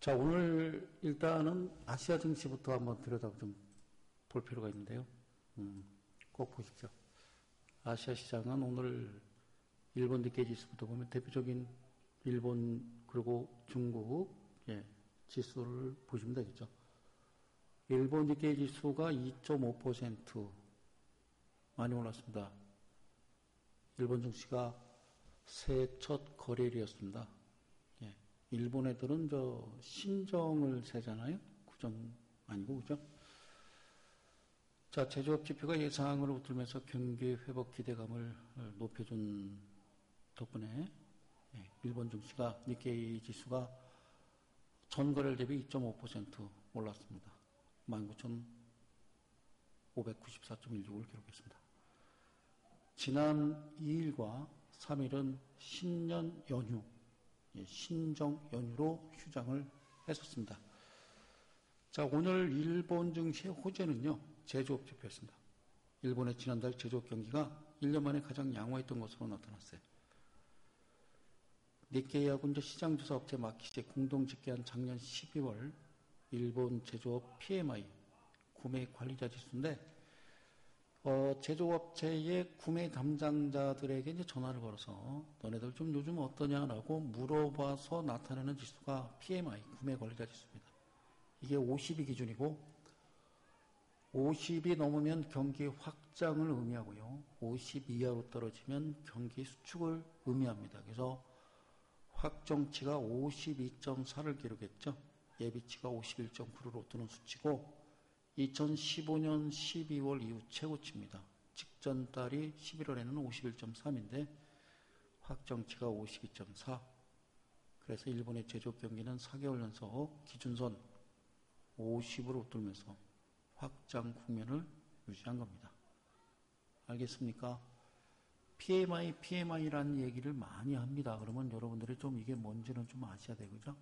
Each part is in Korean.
자, 오늘 일단은 아시아 증시부터 한번 들여다 좀 볼 필요가 있는데요. 꼭 보십시오. 아시아 시장은 오늘 일본 니케이 지수부터 보면 대표적인 일본 그리고 중국 지수를 보시면 되겠죠. 일본 니케이 지수가 2.5% 많이 올랐습니다. 일본 증시가 새해 첫 거래일이었습니다. 일본 애들은 신정을 세잖아요. 구정 아니고, 그죠? 자, 제조업 지표가 예상을 웃돌면서 경기 회복 기대감을 높여준 덕분에 일본 증시가 니케이 지수가 전거래일 대비 2.5% 올랐습니다. 19,594.16을 기록했습니다. 지난 2일과 3일은 신년 연휴, 신정 연휴로 휴장을 했었습니다. 자, 오늘 일본 증시의 호재는요, 제조업 지표였습니다. 일본의 지난달 제조업 경기가 1년 만에 가장 양호했던 것으로 나타났어요. 니케이하고 이제 시장조사 업체 마키시에 공동 집계한 작년 12월 일본 제조업 PMI 구매 관리자 지수인데, 제조업체의 구매 담당자들에게 이제 전화를 걸어서 너네들 좀 요즘 어떠냐라고 물어봐서 나타내는 지수가 PMI 구매 관리자 지수입니다. 이게 50이 기준이고 50이 넘으면 경기 확장을 의미하고요. 50 이하로 떨어지면 경기 수축을 의미합니다. 그래서 확정치가 52.4를 기록했죠. 예비치가 51.9로 뜨는 수치고 2015년 12월 이후 최고치입니다. 직전 달이 11월에는 51.3인데 확정치가 52.4. 그래서 일본의 제조업 경기는 4개월 연속 기준선 50으로 웃돌면서 확장 국면을 유지한 겁니다. 알겠습니까? PMI라는 얘기를 많이 합니다. 그러면 여러분들이 좀 이게 뭔지는 좀 아셔야 되겠죠?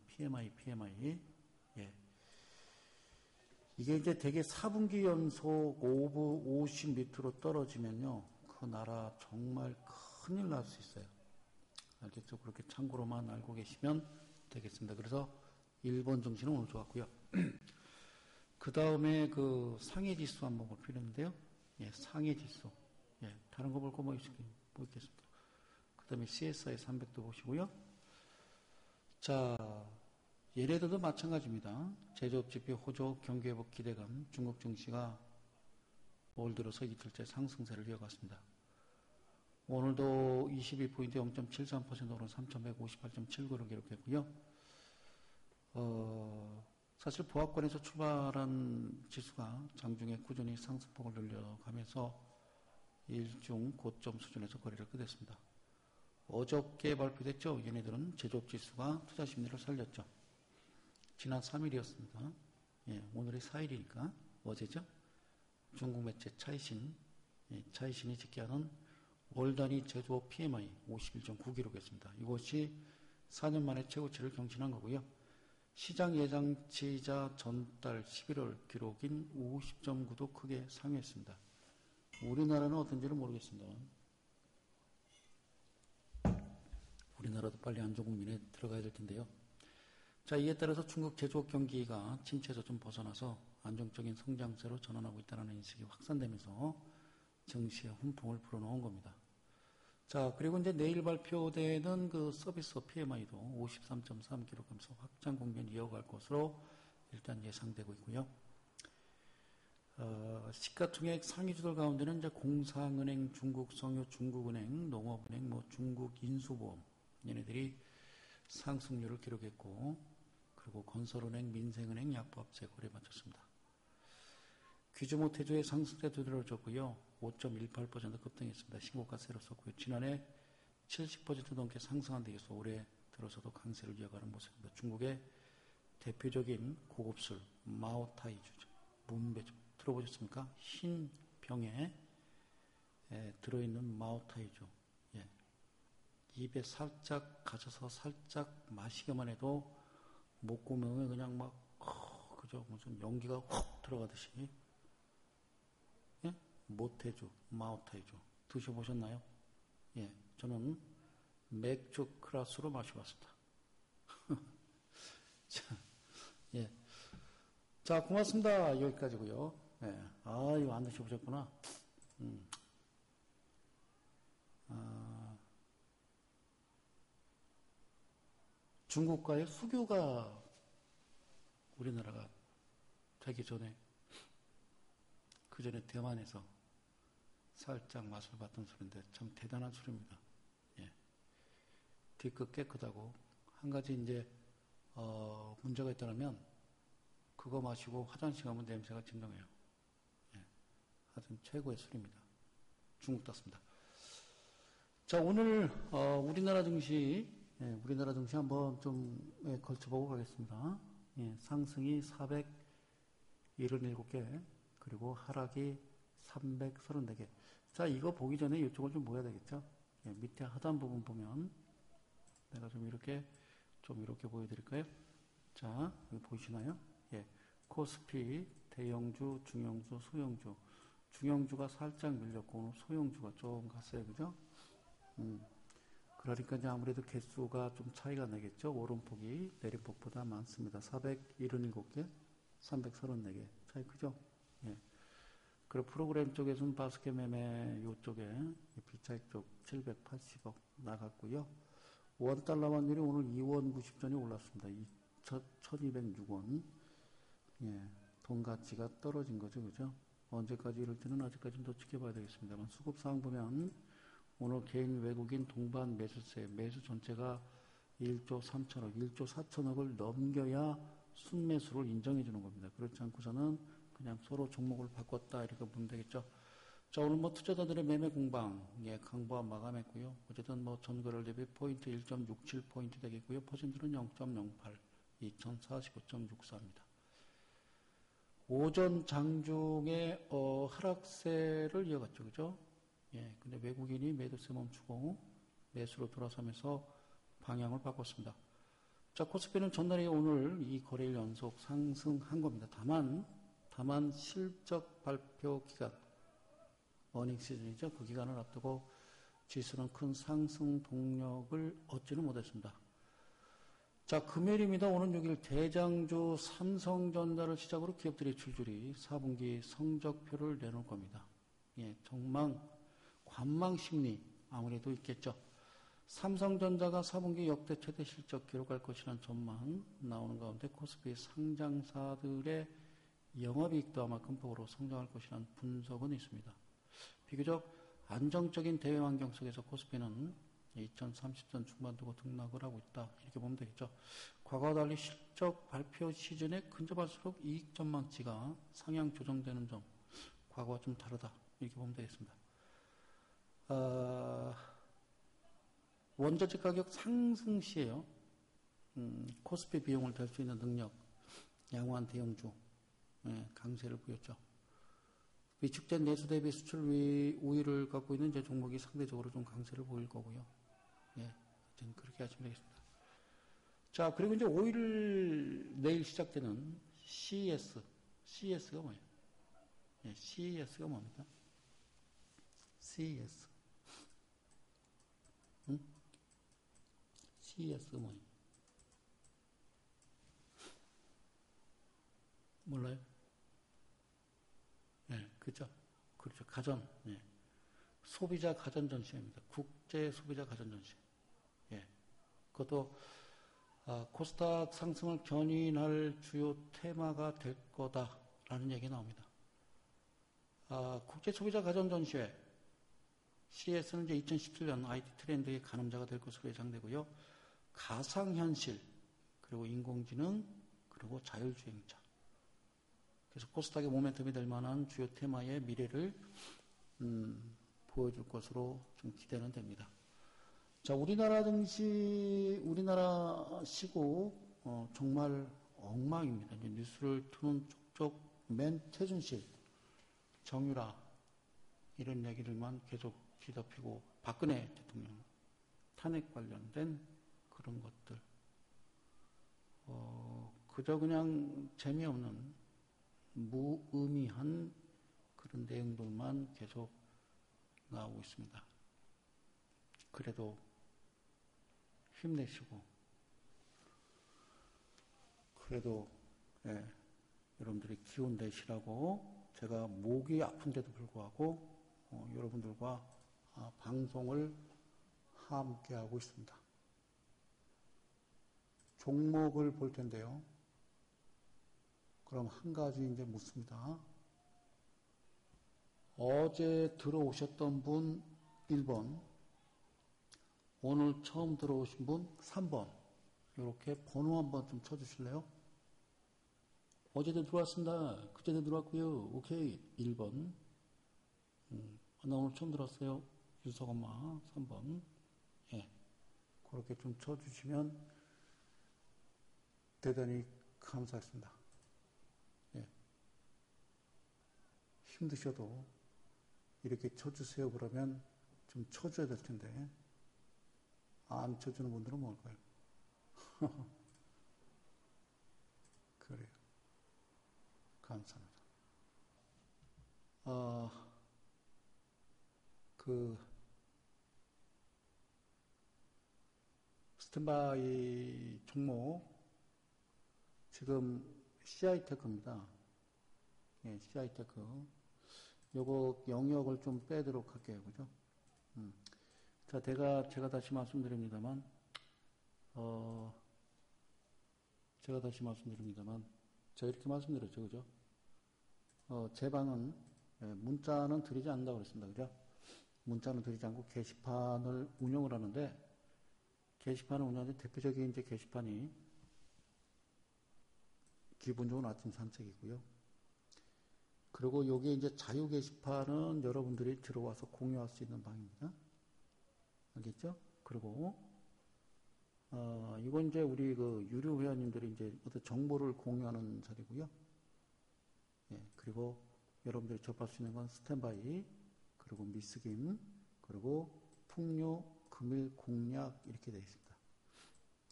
PMI. 예. 이게 이제 되게 4분기 연속 오브 50 밑으로 떨어지면요, 그 나라 정말 큰일 날 수 있어요. 알겠죠? 그렇게 참고로만 알고 계시면 되겠습니다. 그래서 일본 증시는 오늘 좋았고요. 그 다음에 그 상해 지수 한번 볼 필요한데요. 상해 지수. 다른 거 볼 거 뭐 있겠습니까? 그 다음에 CSI 300도 보시고요. 자, 얘네들도 마찬가지입니다. 제조업 지표 호조, 경기 회복 기대감, 중국 증시가 올 들어서 이틀째 상승세를 이어갔습니다. 오늘도 22포인트 0.73% 오른 3,158.79를 기록했고요. 사실 보합권에서 출발한 지수가 장중에 꾸준히 상승폭을 늘려가면서 일중 고점 수준에서 거래를 끝냈습니다. 어저께 발표됐죠. 얘네들은 제조업 지수가 투자 심리를 살렸죠. 지난 3일이었습니다. 오늘이 4일이니까 어제죠. 중국 매체 차이신이 집계하는 월 단위 제조업 PMI 51.9 기록했습니다. 이것이 4년 만에 최고치를 경신한 거고요. 시장 예상치이자 전달 11월 기록인 50.9도 크게 상회했습니다. 우리나라는 어떤지는 모르겠습니다. 우리나라도 빨리 안정국면에 들어가야 될 텐데요. 자, 이에 따라서 중국 제조업 경기가 침체에서 좀 벗어나서 안정적인 성장세로 전환하고 있다는 인식이 확산되면서 증시에 훈풍을 불어넣은 겁니다. 자, 그리고 이제 내일 발표되는 그 서비스 PMI도 53.3 기록하면서 확장 국면 이어갈 것으로 일단 예상되고 있고요. 시가총액 상위주들 가운데는 이제 공상은행, 중국성유, 중국은행, 농업은행, 중국인수보험 얘네들이 상승률을 기록했고, 그리고 건설은행, 민생은행, 약보합세 거래 마쳤습니다. 귀주모태주의 상승세 두드러졌고요. 5.18% 급등했습니다. 신고가 세웠었고요. 지난해 70% 넘게 상승한 데 이어서 올해 들어서도 강세를 이어가는 모습입니다. 중국의 대표적인 고급술 마오타이주죠. 문배주 들어보셨습니까? 흰 병에 들어있는 마오타이주. 입에 살짝 가져서 살짝 마시기만 해도 목구멍에 그냥 그죠? 무슨 연기가 훅 들어가듯이. 모태주, 마오타이주 드셔보셨나요? 저는 맥주 클래스로 마셔봤습니다. 자, 고맙습니다. 여기까지고요. 네. 아, 이거 안 드셔보셨구나. 중국과의 수교가 우리나라가 되기 전에 그 전에 대만에서 살짝 맛을 봤던 술인데 참 대단한 술입니다. 예. 뒤끝 깨끗하고 한 가지 이제 문제가 있다면 그거 마시고 화장실 가면 냄새가 진동해요. 예. 하여튼 최고의 술입니다. 중국 땄습니다. 자, 오늘 우리나라 증시 한번 좀 걸쳐보고 가겠습니다. 예, 상승이 477개, 그리고 하락이 334개. 자, 이거 보기 전에 이쪽을 좀 보여야 되겠죠? 예, 밑에 하단 부분 보면 내가 좀 이렇게 보여드릴까요? 자, 여기 보이시나요? 예, 코스피, 대형주, 중형주, 소형주. 중형주가 살짝 밀렸고 오늘 소형주가 좀 갔어요, 그죠? 그러니까 이제 아무래도 개수가 좀 차이가 나겠죠. 오름폭이 내리폭보다 많습니다. 477개, 334개. 차이 크죠? 예. 그리고 프로그램 쪽에서는 바스켓 매매 요쪽에 비차익 쪽 780억 나갔고요. 원달러 환율이 오늘 2원 90전이 올랐습니다. 1206원. 예. 돈 가치가 떨어진 거죠. 그죠? 언제까지 이럴지는 아직까지는 더 지켜봐야 되겠습니다만 수급 사항 보면 오늘 개인 외국인 동반 매수세, 매수 전체가 1조 3천억, 1조 4천억을 넘겨야 순매수를 인정해 주는 겁니다. 그렇지 않고서는 그냥 서로 종목을 바꿨다 이렇게 보면 되겠죠. 자, 오늘 뭐 투자자들의 매매 공방, 예, 강보와 마감했고요. 어쨌든 뭐 전거래일 대비 포인트 1.67포인트 되겠고요. 퍼센트는 0.08, 2045.64입니다. 오전 장중에 하락세를 이어갔죠. 그죠? 예, 근데 외국인이 매도세 멈추고 매수로 돌아서면서 방향을 바꿨습니다. 자, 코스피는 전날에 오늘 이 거래일 연속 상승한 겁니다. 다만 실적 발표 기간, 어닝 시즌이죠. 그 기간을 앞두고 지수는 큰 상승 동력을 얻지는 못했습니다. 자, 금요일입니다. 오는 6일 대장주 삼성전자를 시작으로 기업들의 출줄이 4분기 성적표를 내놓을 겁니다. 예, 관망 심리 아무래도 있겠죠. 삼성전자가 4분기 역대 최대 실적 기록할 것이라는 전망 나오는 가운데 코스피 상장사들의 영업이익도 아마 큰 폭으로 성장할 것이라는 분석은 있습니다. 비교적 안정적인 대외 환경 속에서 코스피는 2030전 중반 두고 등락을 하고 있다. 이렇게 보면 되겠죠. 과거와 달리 실적 발표 시즌에 근접할수록 이익 전망치가 상향 조정되는 점, 과거와 좀 다르다. 이렇게 보면 되겠습니다. 원자재 가격 상승 시에요. 코스피 비용을 댈 수 있는 능력, 양호한 대형주, 예, 강세를 보였죠. 위축된 내수 대비 수출 우위를 갖고 있는 이제 종목이 상대적으로 좀 강세를 보일 거고요. 예, 하여튼 그렇게 하시면 되겠습니다. 자, 그리고 이제 5일 내일 시작되는 CES가 뭐예요? 예, CES가 뭡니까? CES. CES가 뭐예요? 몰라요? 예, 그죠? 그렇죠. 예. 소비자 가전 전시회입니다. 국제 소비자 가전 전시회. 예. 그것도 코스닥 상승을 견인할 주요 테마가 될 거다라는 얘기 나옵니다. 국제 소비자 가전 전시회 CES는 이제 2017년 IT 트렌드의 가늠자가 될 것으로 예상되고요. 가상현실, 그리고 인공지능, 그리고 자율주행차. 그래서 코스닥의 모멘텀이 될 만한 주요 테마의 미래를 보여줄 것으로 좀 기대는 됩니다. 자, 우리나라 증시, 우리나라 시국 정말 엉망입니다. 이제 뉴스를 트는 쪽쪽 맨 최순실, 정유라 이런 얘기들만 계속 뒤덮이고 박근혜 대통령 탄핵 관련된 그런 것들 그저 그냥 재미없는 무의미한 그런 내용들만 계속 나오고 있습니다. 그래도 힘내시고 그래도 예, 여러분들이 기운 내시라고 제가 목이 아픈데도 불구하고 여러분들과 방송을 함께 하고 있습니다. 종목을 볼 텐데요. 그럼 한 가지 이제 묻습니다. 어제 들어오셨던 분 1번, 오늘 처음 들어오신 분 3번, 이렇게 번호 한번 좀 쳐주실래요? 어제도 들어왔습니다. 그제도 들어왔고요. 오케이. 1번. 나 오늘 처음 들어왔어요. 유석 엄마 3번. 예. 그렇게 좀 쳐주시면 대단히 감사하겠습니다. 예. 힘드셔도 이렇게 쳐주세요 그러면 좀 쳐줘야 될 텐데 안 쳐주는 분들은 뭘까요? 그래요. 감사합니다. 스탠바이 종목 지금 CI테크입니다. 예, CI테크. 요거 영역을 좀 빼도록 할게요. 그죠? 자, 제가 다시 말씀드립니다만, 제가 이렇게 말씀드렸죠. 그죠? 제 방은, 문자는 드리지 않는다고 그랬습니다. 그죠? 문자는 드리지 않고 게시판을 운영을 하는데, 게시판을 운영하는데 대표적인 이제 게시판이 기분 좋은 아침 산책이고요. 그리고 여기 이제 자유 게시판은 여러분들이 들어와서 공유할 수 있는 방입니다. 알겠죠? 그리고, 이건 이제 우리 그 유료 회원님들이 이제 어떤 정보를 공유하는 자리고요. 예, 그리고 여러분들이 접할 수 있는 건 스탠바이, 그리고 미스김, 그리고 풍요, 금일, 공략 이렇게 되어 있습니다.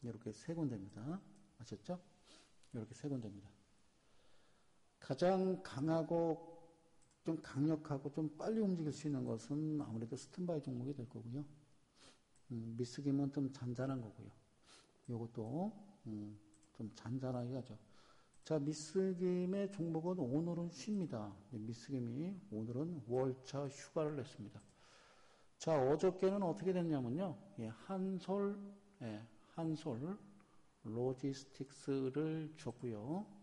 이렇게 세 군데입니다. 아셨죠? 이렇게 세 군데입니다. 가장 강하고 좀 강력하고 좀 빨리 움직일 수 있는 것은 아무래도 스탠바이 종목이 될 거고요. 미스김은 좀 잔잔한 거고요. 이것도 좀 잔잔하게 하죠. 자, 미스김의 종목은 오늘은 쉽니다. 미스김이 오늘은 월차 휴가를 냈습니다. 자, 어저께는 어떻게 됐냐면요. 예, 한솔 로지스틱스를 줬고요.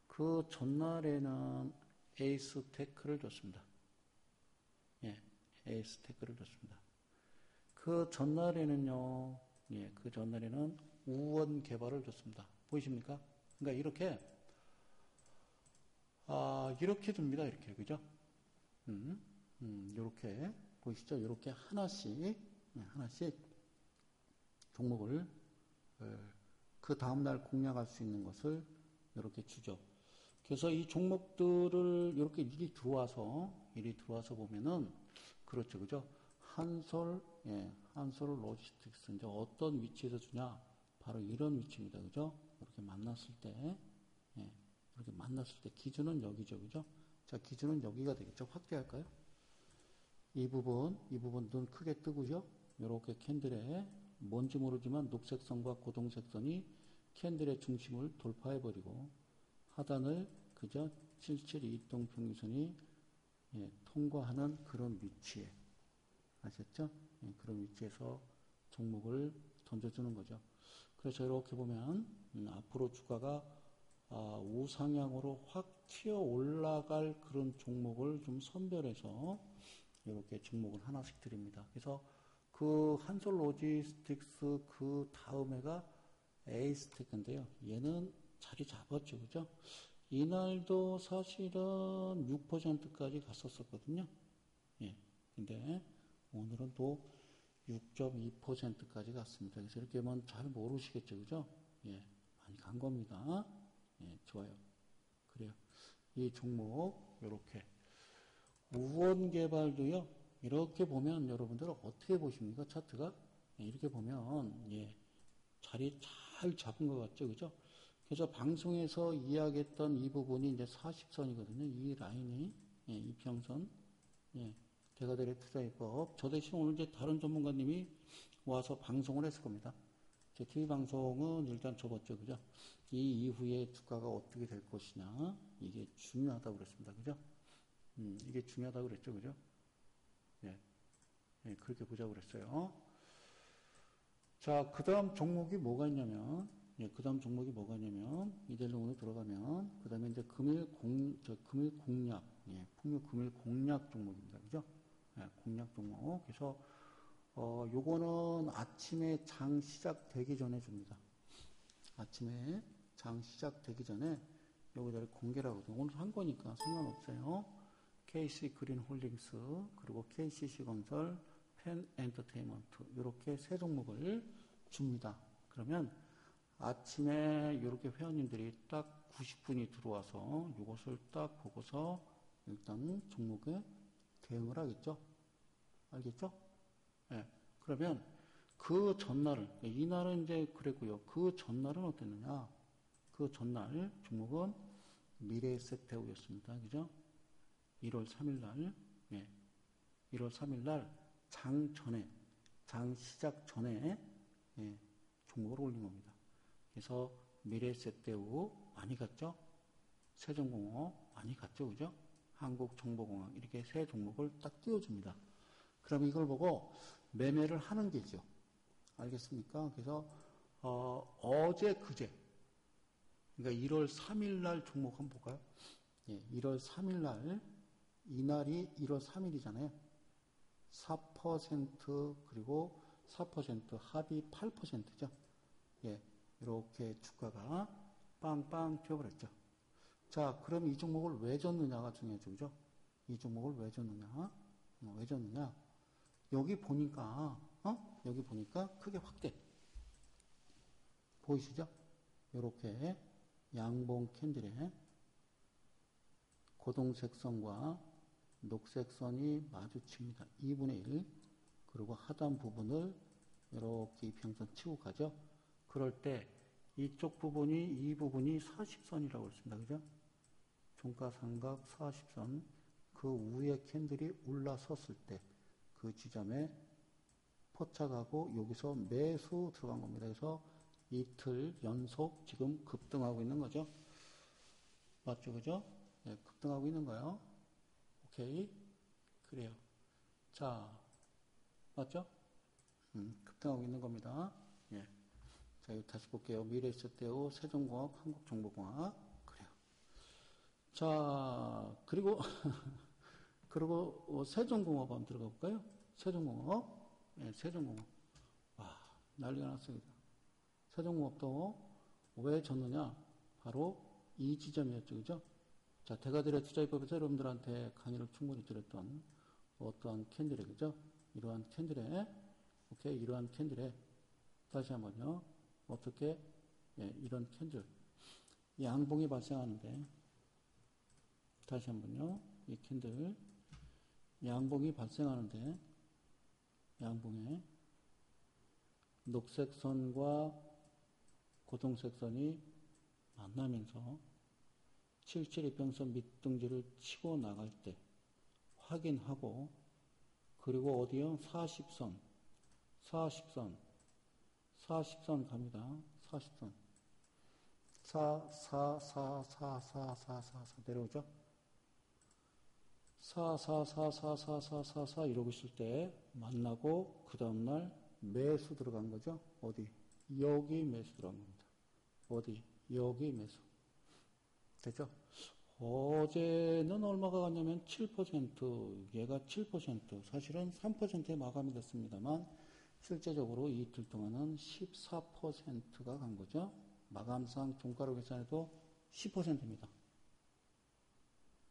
그 전날에는 에이스테크를 줬습니다. 예, 에이스테크를 줬습니다. 그 전날에는요, 예, 그 전날에는 우원개발을 줬습니다. 보이십니까? 그러니까 이렇게 줍니다. 이렇게, 그죠? 이렇게, 보이시죠? 이렇게 하나씩 종목을, 그 다음날 공략할 수 있는 것을 이렇게 주죠. 그래서 이 종목들을 이렇게 일이 들어와서 보면은, 그렇죠. 그죠? 한솔 로지스틱스. 이제 어떤 위치에서 주냐? 바로 이런 위치입니다. 그죠? 이렇게 만났을 때, 예, 이렇게 만났을 때 기준은 여기죠. 그죠? 자, 기준은 여기가 되겠죠. 확대할까요? 이 부분 눈 크게 뜨고요. 이렇게 캔들에 뭔지 모르지만 녹색 선과 고동색 선이 캔들의 중심을 돌파해버리고 하단을 그저 772동 평균선이 예, 통과하는 그런 위치에 아셨죠? 예, 그런 위치에서 종목을 던져주는 거죠. 그래서 이렇게 보면 앞으로 주가가 우상향으로 확 튀어 올라갈 그런 종목을 좀 선별해서 이렇게 종목을 하나씩 드립니다. 그래서 그 한솔 로지스틱스 그 다음에가 에이스테크인데요. 얘는 자리 잡았죠. 그죠? 이날도 사실은 6%까지 갔었거든요. 예. 근데 오늘은 또 6.2%까지 갔습니다. 그래서 이렇게 하면 잘 모르시겠죠. 그죠? 예. 많이 간 겁니다. 예. 좋아요. 그래요. 이 종목, 요렇게. 우원개발도요, 이렇게 보면 여러분들 어떻게 보십니까? 차트가? 예. 이렇게 보면, 예. 자리 잘 잡은 것 같죠. 그죠? 그래서 방송에서 이야기했던 이 부분이 이제 40선이거든요. 이 라인이, 예, 이평선, 예, 대가들의 투자입법. 저 대신 오늘 이제 다른 전문가님이 와서 방송을 했을 겁니다. 제 TV방송은 일단 접었죠. 그죠? 이 이후에 주가가 어떻게 될 것이냐. 이게 중요하다고 그랬습니다. 그죠? 이게 중요하다고 그랬죠. 그죠? 예. 예, 그렇게 보자고 그랬어요. 자, 그 다음 종목이 뭐가 있냐면, 예, 그 다음 종목이 뭐가 있냐면, 이대로으로 들어가면, 그 다음에 이제 금일 공략, 예, 풍류 금일 공략 종목입니다. 그죠? 예, 공략 종목. 그래서, 요거는 아침에 장 시작되기 전에 줍니다. 아침에 장 시작되기 전에 여기다가 공개를 하거든요. 오늘 한 거니까 상관없어요. KC 그린 홀딩스, 그리고 KCC 건설, 펜 엔터테인먼트, 이렇게 세 종목을 줍니다. 그러면 아침에 이렇게 회원님들이 딱 90분이 들어와서 이것을 딱 보고서 일단 종목에 대응을 하겠죠. 알겠죠? 예. 그러면 그 전날을, 이날은 이제 그랬고요. 그 전날은 어땠느냐? 그 전날 종목은 미래에셋대우였습니다. 그죠? 1월 3일 날, 예. 1월 3일 날 장 전에, 장 시작 전에, 예. 종목을 올린 겁니다. 그래서 미래에셋대우 많이 갔죠? 세종공업 많이 갔죠? 그죠? 한국정보공학 이렇게 세 종목을 딱 띄워줍니다. 그럼 이걸 보고 매매를 하는 게죠. 알겠습니까? 그래서 어제 그제 그러니까 1월 3일 날 종목 한번 볼까요? 예, 1월 3일 날 이날이 1월 3일이잖아요. 4% 그리고 4% 합이 8%죠. 예, 이렇게 주가가 빵빵 튀어버렸죠. 자, 그럼 이 종목을 왜 줬느냐가 중요하죠. 그죠? 이 종목을 왜 줬느냐? 왜 줬느냐? 여기 보니까, 여기 보니까 크게 확대. 보이시죠? 이렇게 양봉 캔들에 고동색 선과 녹색 선이 마주칩니다. 2분의 1. 그리고 하단 부분을 이렇게 이평선 치고 가죠. 그럴 때 이쪽 부분이, 이 부분이 40선이라고 했습니다. 그죠? 종가삼각 40선. 그 위에 캔들이 올라섰을 때 그 지점에 포착하고 여기서 매수 들어간 겁니다. 그래서 이틀 연속 지금 급등하고 있는 거죠. 맞죠? 그죠? 네, 급등하고 있는 거예요. 오케이. 그래요. 자, 맞죠? 급등하고 있는 겁니다. 예. 자, 이거 다시 볼게요. 미래에셋대우, 세종공업, 한국정보공학. 그래요. 자, 그리고, 그리고 세종공업 한번 들어가 볼까요? 세종공업. 예, 세종공업. 와, 난리가 났습니다. 세종공업도 왜 졌느냐? 바로 이 지점이었죠. 그죠? 자, 대가들의 투자입법에서 여러분들한테 강의를 충분히 드렸던 어떠한 캔들에, 그죠? 이러한 캔들에, 오케이, 이러한 캔들에, 다시 한번요. 어떻게, 예, 이런 캔들. 양봉이 발생하는데, 다시 한번요. 이 캔들. 양봉이 발생하는데, 양봉에 녹색 선과 고동색 선이 만나면서 77이평선 밑둥지를 치고 나갈 때 확인하고, 그리고 어디요? 40선 갑니다. 40선. 4 내려오죠? 4 이러고 있을 때 만나고, 그 다음날 매수 들어간 거죠? 어디? 여기 매수 들어간 겁니다. 어디? 여기 매수. 됐죠? 어제는 얼마가 갔냐면 7%, 얘가 7%, 사실은 3%에 마감이 됐습니다만, 실제적으로 이틀 동안은 14%가 간 거죠. 마감상 종가로 계산해도 10%입니다.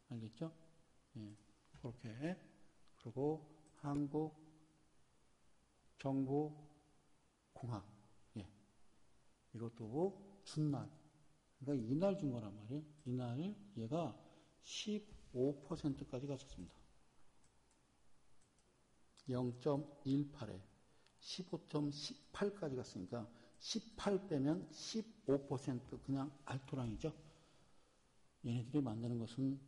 알겠죠? 예, 그렇게. 그리고 한국 정부 공학, 예, 이것도 준날. 그러니까 이날 준 거란 말이에요. 이날 얘가 15%까지 갔었습니다. 0.18에 15.18까지 갔으니까 18 빼면 15% 그냥 알토랑이죠. 얘네들이 만드는 것은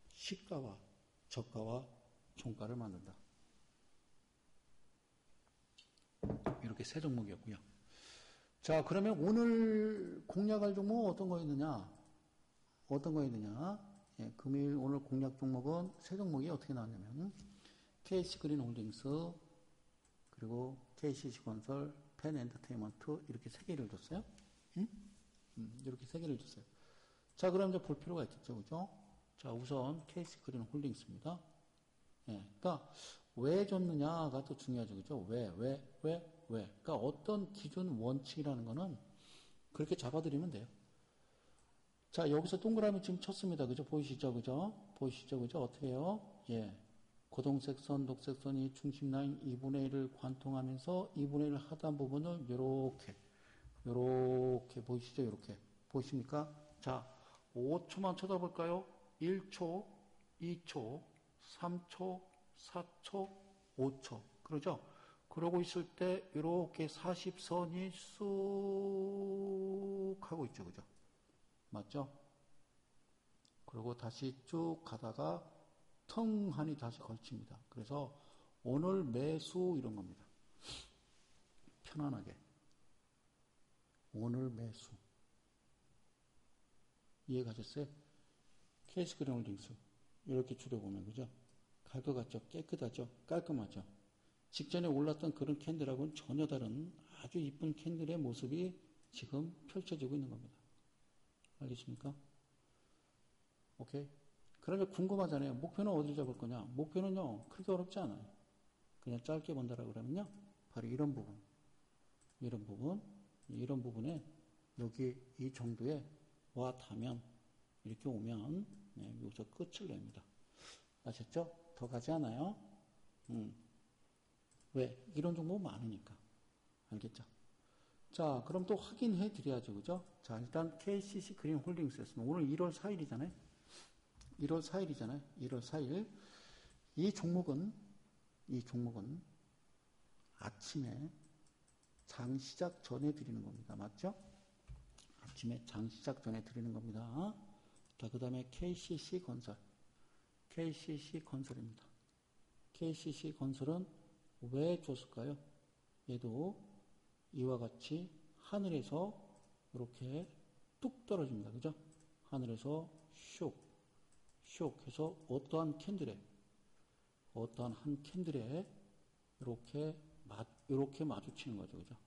시가와 저가와 종가를 만든다. 이렇게 세 종목이었고요. 자, 그러면 오늘 공략할 종목은 어떤 거 있느냐? 어떤 거 있느냐? 예, 금요일 오늘 공략 종목은 세 종목이 어떻게 나왔냐면, KC그린 홀딩스, 그리고 KCC 건설, 펜 엔터테인먼트, 이렇게 세 개를 줬어요. 응? 이렇게 세 개를 줬어요. 자, 그럼 이제 볼 필요가 있겠죠, 그죠? 자, 우선 KC그린 홀딩스입니다. 예, 그러니까 왜 줬느냐가 또 중요하죠, 그죠? 왜? 그러니까 어떤 기준 원칙이라는 거는 그렇게 잡아드리면 돼요. 자, 여기서 동그라미 지금 쳤습니다, 그죠? 보이시죠, 그죠? 보이시죠, 그죠? 어떻게 해요? 예, 고동색 선, 녹색 선이 중심 라인 2분의 1을 관통하면서 2분의 1 하단 부분을 요렇게 보이시죠? 요렇게 보이십니까? 자, 5초만 쳐다볼까요? 1초, 2초, 3초, 4초, 5초. 그러죠? 그러고 있을 때 이렇게 40선이 쑥 하고 있죠. 그죠? 맞죠? 그리고 다시 쭉 가다가 텅하니 다시 걸칩니다. 그래서 오늘 매수 이런 겁니다. 편안하게. 오늘 매수. 이해가셨어요? KC그린 홀딩스. 이렇게 줄여보면, 그죠? 갈 것 같죠? 깨끗하죠? 깔끔하죠? 직전에 올랐던 그런 캔들하고는 전혀 다른 아주 이쁜 캔들의 모습이 지금 펼쳐지고 있는 겁니다. 알겠습니까? 오케이? 그러면 궁금하잖아요. 목표는 어디를 잡을 거냐? 목표는요, 크게 어렵지 않아요. 그냥 짧게 본다라고 그러면요, 바로 이런 부분에 여기 이 정도에 와 닿으면, 이렇게 오면, 네, 여기서 끝을 냅니다. 아셨죠? 더 가지 않아요? 왜? 이런 종목 많으니까. 알겠죠? 자, 그럼 또 확인해 드려야죠. 그죠? 자, 일단 KCC 그린 홀딩스였습니다. 오늘 1월 4일이잖아요. 1월 4일. 이 종목은 아침에 장 시작 전에 드리는 겁니다. 맞죠? 아침에 장 시작 전에 드리는 겁니다. 자, 그 다음에 KCC 건설입니다. KCC 건설은 왜 줬을까요? 얘도 이와 같이 하늘에서 이렇게 뚝 떨어집니다. 그죠? 하늘에서 슉 해서 어떠한 한 캔들에 이렇게 마주치는 거죠. 그죠?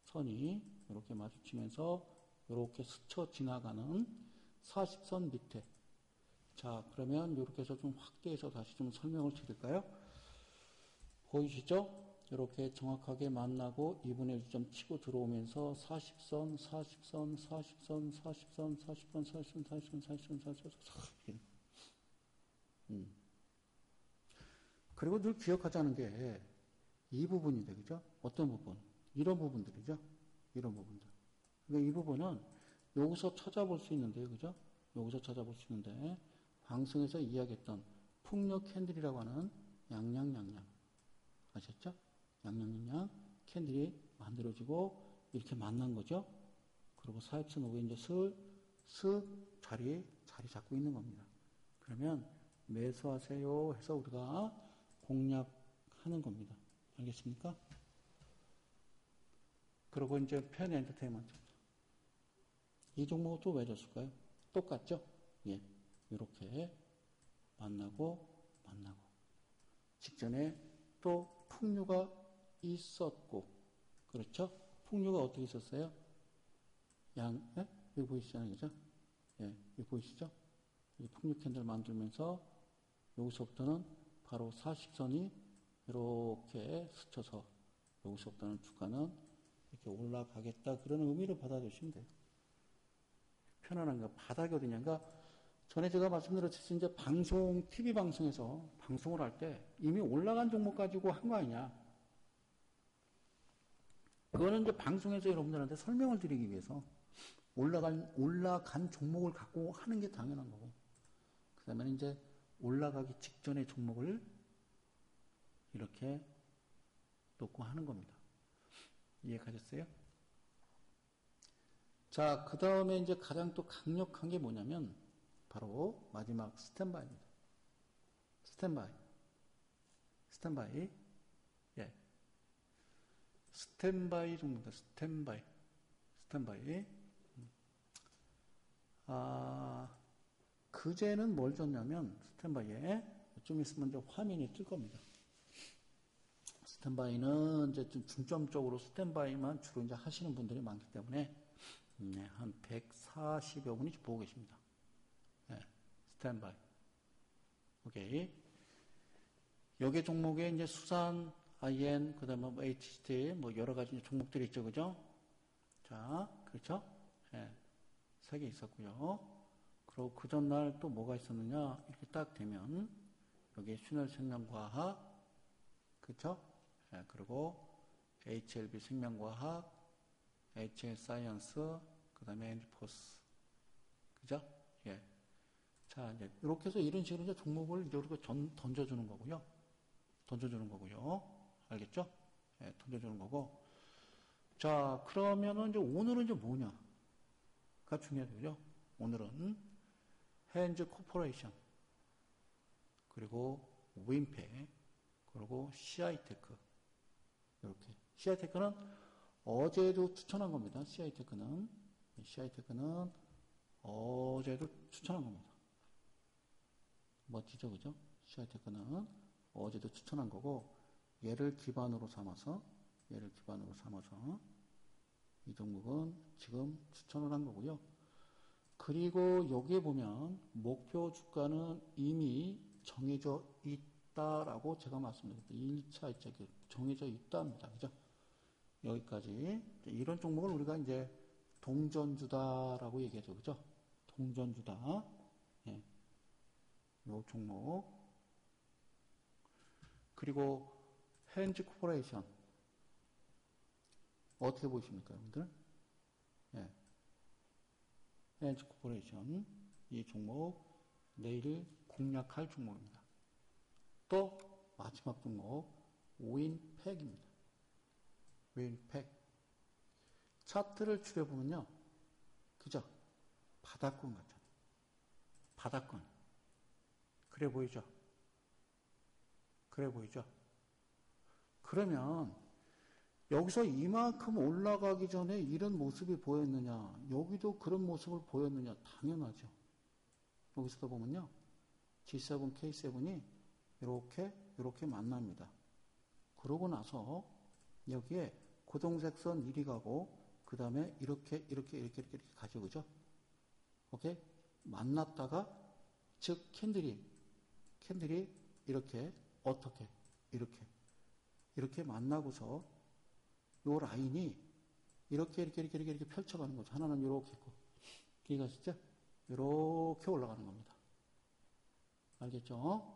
선이 이렇게 마주치면서 이렇게 스쳐 지나가는 40선 밑에. 자, 그러면 이렇게 해서 좀 확대해서 다시 좀 설명을 드릴까요? 보이시죠? 이렇게 정확하게 만나고 2분의 1점 치고 들어오면서 40선. 그리고 늘 기억하자는 게 이 부분인데, 그죠? 어떤 부분? 이런 부분들이죠? 이런 부분들. 그러니까 이 부분은 여기서 찾아볼 수 있는데요, 그죠? 여기서 찾아볼 수 있는데, 방송에서 이야기했던 풍력 캔들이라고 하는 양양양양. 아셨죠? 양양양양 캔들이 만들어지고 이렇게 만난 거죠. 그리고 사익선 오게 이제 슥 자리 잡고 있는 겁니다. 그러면 매수하세요 해서 우리가 공략하는 겁니다. 알겠습니까? 그리고 이제 펜 엔터테인먼트. 이 종목은 또 왜 줬을까요? 똑같죠? 예. 이렇게 만나고 직전에 또 풍류가 있었고, 그렇죠? 풍류가 어떻게 있었어요? 예? 여기 보이시잖아요, 그죠? 예, 여기 보이시죠? 이 풍류 캔들 만들면서 여기서부터는 바로 40선이 이렇게 스쳐서 여기서부터는 주가는 이렇게 올라가겠다, 그런 의미로 받아주시면 돼요. 편안한가? 바닥이 어디냐가, 전에 제가 말씀드렸듯이 이제 TV 방송에서 방송을 할 때 이미 올라간 종목 가지고 한 거 아니냐. 그거는 이제 방송에서 여러분들한테 설명을 드리기 위해서 올라간 종목을 갖고 하는 게 당연한 거고. 그 다음에 이제 올라가기 직전의 종목을 이렇게 놓고 하는 겁니다. 이해가셨어요? 자, 그 다음에 이제 가장 또 강력한 게 뭐냐면, 바로 마지막 스탠바이입니다. 스탠바이. 예. 스탠바이 종목입니다. 스탠바이. 스탠바이. 그제는 뭘 줬냐면, 스탠바이에, 좀 있으면 이제 화면이 뜰 겁니다. 스탠바이는 이제 좀 중점적으로 스탠바이만 주로 이제 하시는 분들이 많기 때문에, 한 140여 분이 보고 계십니다. 네, 스탠바이. 오케이. 여기 종목에 이제 수산, IN, 그 다음에 뭐 HT, 뭐 여러 가지 종목들이 있죠. 그죠? 자, 그렇죠? 네, 3개 있었고요. 그리고 그 전날 또 뭐가 있었느냐? 이렇게 딱 되면, 여기 슈넬 생명과학, 그렇죠? 네, 그리고 HLB 생명과학, HL 사이언스, 그 다음에 엔지포스. 그죠? 예. 자, 이제, 이렇게 해서 이런 식으로 이제 종목을 이제 우리가 던져주는 거고요. 던져주는 거고요. 알겠죠? 예, 던져주는 거고. 자, 그러면은 이제 오늘은 이제 뭐냐가 중요하죠. 오늘은 핸즈 코퍼레이션, 그리고 윈팩, 그리고 CI테크. 이렇게. CI테크는 어제도 추천한 겁니다. CI테크는 어제도 추천한 겁니다. 멋지죠, 그죠? CI테크는 어제도 추천한 거고, 얘를 기반으로 삼아서 이 종목은 지금 추천을 한 거고요. 그리고 여기에 보면 목표 주가는 이미 정해져 있다라고 제가 말씀드렸습니다. 1차, 2차 정해져 있답니다. 그죠? 여기까지. 이런 종목을 우리가 이제 동전주다라고 얘기하죠. 그죠? 동전주다. 예. 요 종목. 그리고 핸즈 코퍼레이션. 어떻게 보십니까, 여러분들? 예. 핸즈 코퍼레이션. 이 종목 내일 공략할 종목입니다. 또 마지막 종목 윈팩입니다. 윈팩. 차트를 추려보면요. 그죠? 바닥권 같잖아요. 바닥권. 그래 보이죠? 그러면 여기서 이만큼 올라가기 전에 이런 모습이 보였느냐? 여기도 그런 모습을 보였느냐? 당연하죠. 여기서도 보면요. G7, K7이 이렇게 만납니다. 그러고 나서 여기에 고동색선 이리 가고 그 다음에 이렇게 가죠. 그죠? 오케이? 만났다가 즉 캔들이 이렇게 어떻게 이렇게 만나고서 요 라인이 이렇게 펼쳐가는 거죠. 하나는 이렇게 있고 이해가시죠? 이렇게 올라가는 겁니다. 알겠죠?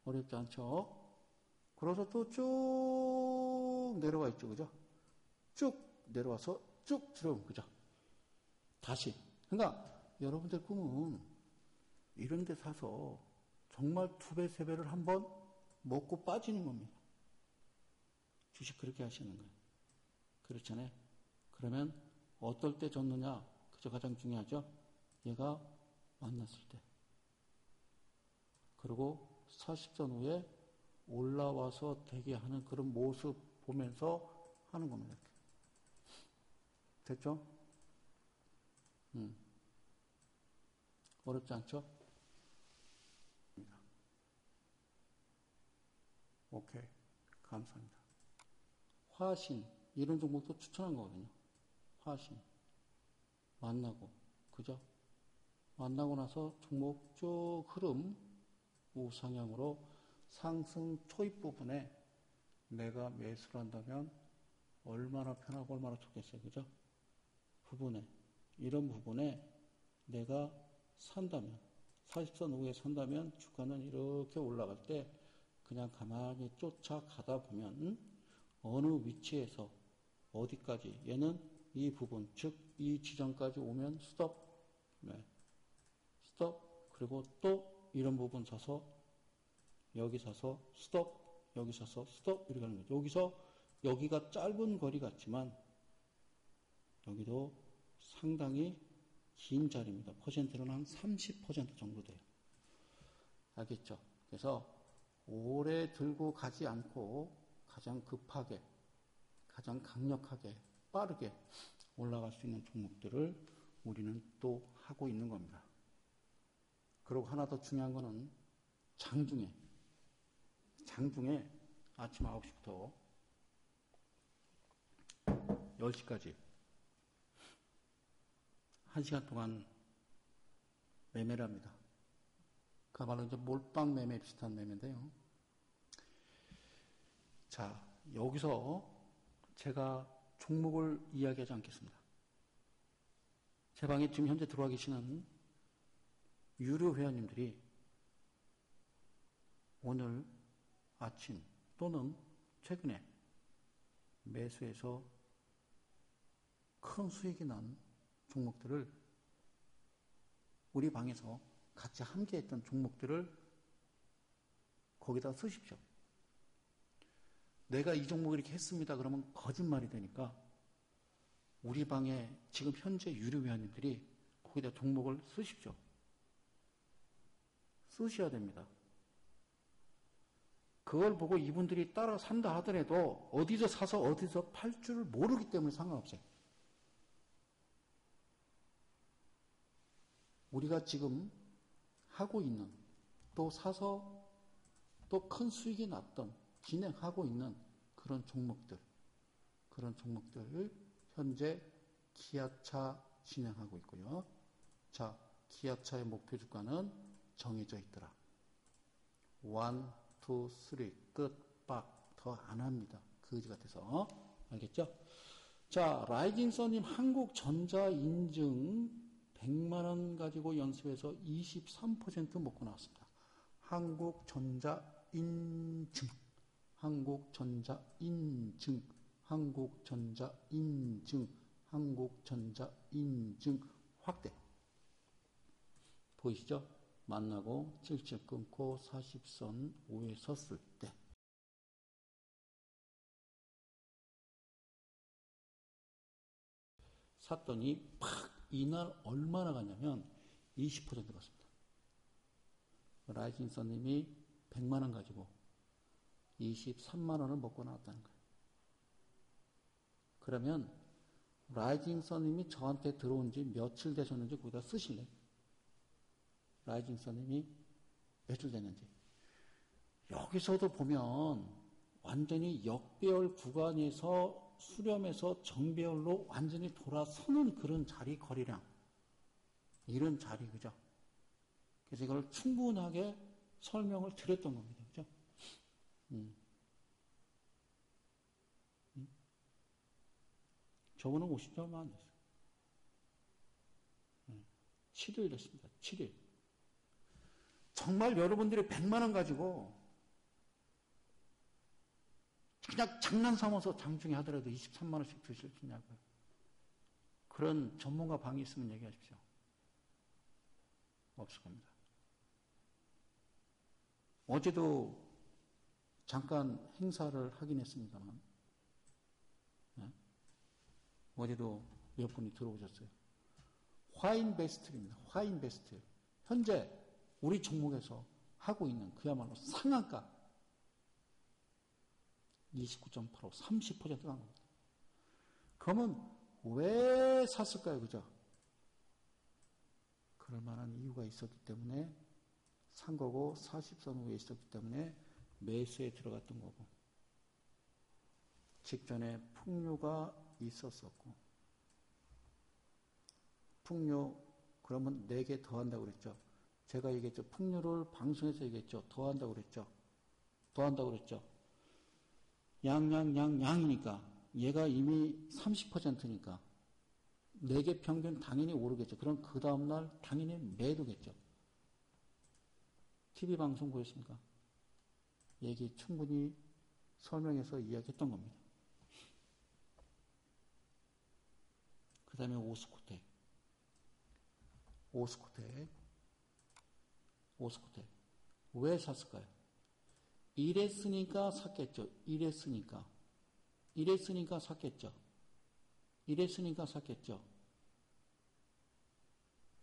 어렵지 않죠? 그래서 또 쭉 내려와 있죠. 그죠? 쭉 내려와서 쭉 들어오면 그죠? 다시. 그러니까 여러분들 꿈은 이런 데 사서 정말 2배, 3배를 한번 먹고 빠지는 겁니다. 주식 그렇게 하시는 거예요. 그렇잖아요. 그러면 어떨 때 졌느냐? 그저 가장 중요하죠. 얘가 만났을 때. 그리고 40선 후에 올라와서 대기하는 그런 모습 보면서 하는 겁니다. 이렇게. 됐죠? 어렵지 않죠? 오케이. 감사합니다. 화신. 이런 종목도 추천한 거거든요. 화신. 만나고. 그죠? 만나고 나서 종목 쭉 흐름 우상향으로 상승 초입 부분에 내가 매수를 한다면 얼마나 편하고 얼마나 좋겠어요. 그죠? 이런 부분에 내가 산다면 40선 후에 산다면 주가는 이렇게 올라갈 때 그냥 가만히 쫓아가다 보면 어느 위치에서 어디까지 얘는 이 부분 즉 이 지점까지 오면 스톱 스톱 그리고 또 이런 부분 사서 여기 사서 스톱 여기 사서 스톱 이렇게 하는 거죠. 여기서 여기가 짧은 거리 같지만 여기도 상당히 긴 자리입니다. 퍼센트로는 한 30% 정도 돼요. 알겠죠? 그래서 오래 들고 가지 않고 가장 급하게, 가장 강력하게 빠르게 올라갈 수 있는 종목들을 우리는 또 하고 있는 겁니다. 그리고 하나 더 중요한 거는 장중에 아침 9시부터 10시까지 1시간 동안 매매를 합니다. 그야말로 이제 몰빵 매매 비슷한 매매인데요. 자, 여기서 제가 종목을 이야기하지 않겠습니다. 제 방에 지금 현재 들어와 계시는 유료 회원님들이 오늘 아침 또는 최근에 매수해서 큰 수익이 난 종목들을 우리 방에서 같이 함께했던 종목들을 거기다 쓰십시오. 내가 이 종목 이렇게 했습니다. 그러면 거짓말이 되니까 우리 방에 지금 현재 유료 회원님들이 거기다 종목을 쓰십시오. 쓰셔야 됩니다. 그걸 보고 이분들이 따라 산다 하더라도 어디서 사서 어디서 팔 줄을 모르기 때문에 상관없어요. 우리가 지금 하고 있는, 또 사서 또 큰 수익이 났던, 진행하고 있는 그런 종목들을 현재 기아차 진행하고 있고요. 자, 기아차의 목표 주가는 정해져 있더라. 1, 2, 3 끝, 빡, 더 안 합니다. 거지 같아서. 알겠죠? 자, 라이징서님 한국전자 인증 100만원 가지고 연습해서 23% 먹고 나왔습니다. 한국전자 인증 확대. 보이시죠? 만나고 77 끊고 40선 5에 섰을 때 샀더니 팍 이날 얼마나 갔냐면 20% 갔습니다. 라이징서님이 100만원 가지고 23만원을 먹고 나왔다는 거예요. 그러면 라이징서님이 저한테 들어온 지 며칠 되셨는지 거기다 쓰실래요? 라이징서님이 며칠 됐는지. 여기서도 보면 완전히 역배열 구간에서 수렴해서 정배열로 완전히 돌아서는 그런 자리 거리량. 이런 자리, 그죠? 그래서 이걸 충분하게 설명을 드렸던 겁니다. 그죠? 저거는 50점 얼마 안 됐어요. 7일 됐습니다. 7일. 정말 여러분들이 100만원 가지고 그냥 장난 삼아서 장중에 하더라도 23만원씩 드실 수 있냐고요. 그런 전문가 방이 있으면 얘기하십시오. 없을 겁니다. 어제도 잠깐 행사를 하긴 했습니다만, 어제도 몇 분이 들어오셨어요. 화인베스트입니다. 화인베스트. 현재 우리 종목에서 하고 있는 그야말로 상한가 29.85, 30% 간 겁니다. 그러면 왜 샀을까요? 그죠? 그럴 만한 이유가 있었기 때문에 산 거고 40선 후에 있었기 때문에 매수에 들어갔던 거고 직전에 풍류가 있었었고 풍류 그러면 4개 더 한다고 그랬죠. 제가 얘기했죠. 풍류를 방송에서 얘기했죠. 더 한다고 그랬죠. 더 한다고 그랬죠. 양이니까 얘가 이미 30%니까 4개 평균 당연히 오르겠죠. 그럼 그 다음날 당연히 매도겠죠. TV방송 보였습니까? 얘기 충분히 설명해서 이야기했던 겁니다. 그 다음에 오스코텍. 왜 샀을까요? 이랬으니까 샀겠죠. 이랬으니까 샀겠죠.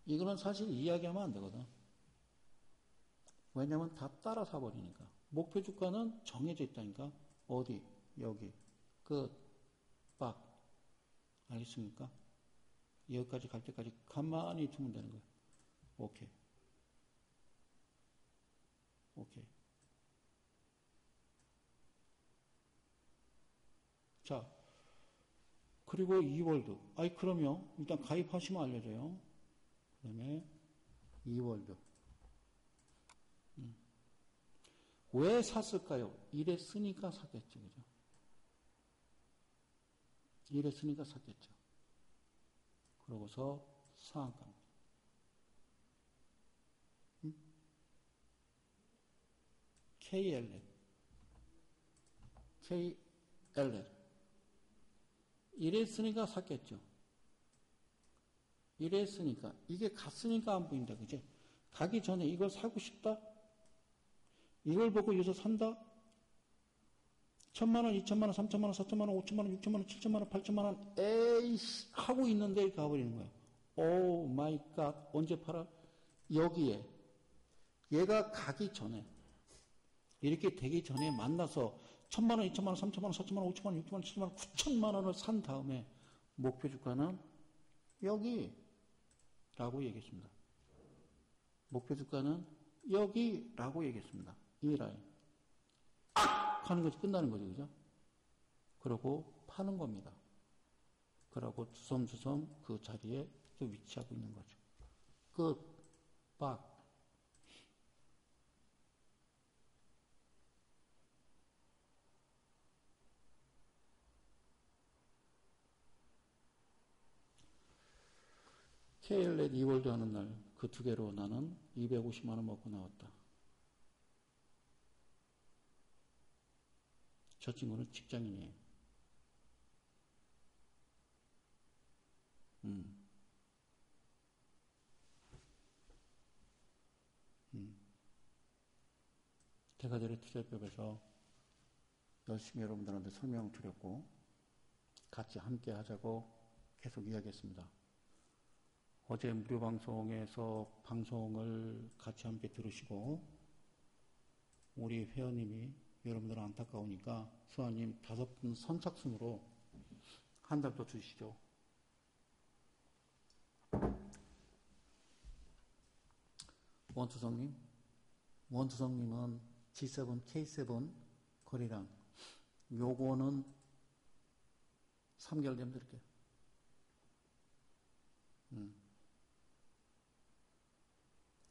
이거는 사실 이야기하면 안 되거든. 왜냐면 다 따라 사버리니까. 목표 주가는 정해져 있다니까. 어디? 여기. 끝. 빡. 알겠습니까? 여기까지 갈 때까지 가만히 두면 되는 거예요. 오케이. 오케이. 자, 그리고 2월드. 아이, 그럼요. 일단 가입하시면 알려줘요. 그 다음에 2월드. 왜 샀을까요? 이랬으니까 샀겠죠. 그죠? 이랬으니까 샀겠죠. 그러고서 상한가입니다. KLL. KLL. 이랬으니까 샀겠죠. 이랬으니까. 이게 갔으니까 안 보인다. 그지? 가기 전에 이걸 사고 싶다? 이걸 보고 여기서 산다? 1,000만 원, 2,000만 원, 3,000만 원, 4,000만 원, 5,000만 원, 6,000만 원, 7,000만 원, 8,000만 원, 에이씨, 하고 있는데 이렇게 가버리는 거야. 오 마이 갓. 언제 팔아? 여기에. 얘가 가기 전에. 이렇게 되기 전에 만나서 1,000만 원, 2,000만 원, 3,000만 원, 4,000만 원, 5,000만 원, 6,000만 원, 7,000만 원, 9,000만 원을 산 다음에 목표 주가는 여기라고 얘기했습니다. 목표 주가는 여기라고 얘기했습니다. 이 라인. 하는 것이 끝나는 거죠. 그죠? 그러고 파는 겁니다. 그러고 주섬주섬 그 자리에 또 위치하고 있는 거죠. 끝. 박. KL넷 2월드 하는 날 그 두 개로 나는 250만 원 먹고 나왔다. 저 친구는 직장인이에요. 대가들의 투자법에서 열심히 여러분들한테 설명을 드렸고 같이 함께 하자고 계속 이야기했습니다. 어제 무료 방송에서 방송을 같이 함께 들으시고 우리 회원님이 여러분들 안타까우니까 수아님 5분 선착순으로 한 달 더 주시죠. 원투성님은 G7, K7 거래량 요거는 3개월 되면 드릴게요.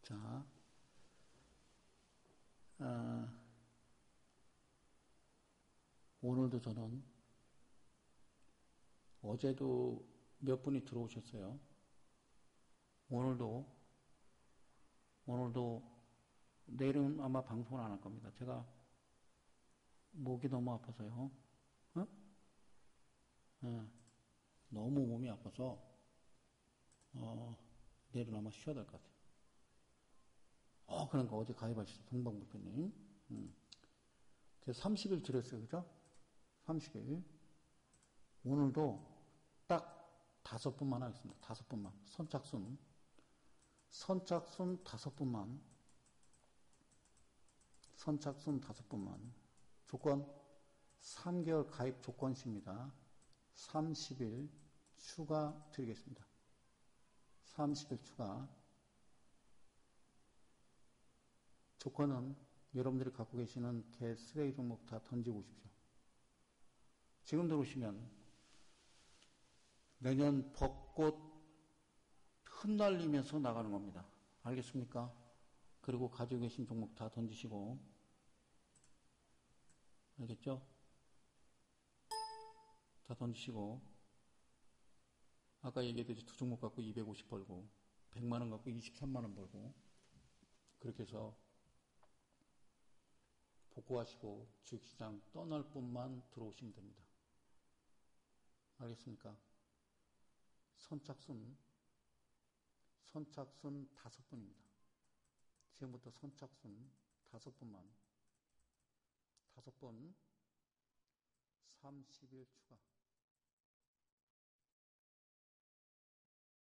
자, 오늘도 저는 어제도 몇 분이 들어오셨어요. 오늘도 내일은 아마 방송을 안 할 겁니다. 제가 목이 너무 아파서요. 어? 너무 몸이 아파서 내일은 아마 쉬어야 될 것 같아요. 그러니까 어제 가입하셨어요. 동방불편님. 그래서 30일 드렸어요. 그죠? 30일. 오늘도 딱 5분만 하겠습니다. 5분만. 선착순 5분만. 선착순 5분만. 조건 3개월 가입 조건식입니다. 30일 추가 드리겠습니다. 30일 추가. 조건은 여러분들이 갖고 계시는 개 쓰레기 종목 다 던지고 오십시오. 지금 들어오시면 내년 벚꽃 흩날리면서 나가는 겁니다. 알겠습니까? 그리고 가지고 계신 종목 다 던지시고, 알겠죠? 다 던지시고, 아까 얘기했듯이 2종목 갖고 250 벌고 100만 원 갖고 23만 원 벌고 그렇게 해서 복구하시고 주식시장 떠날 뿐만 들어오시면 됩니다. 알겠습니까? 선착순 5분입니다. 지금부터 선착순 5분만 5분 30일 추가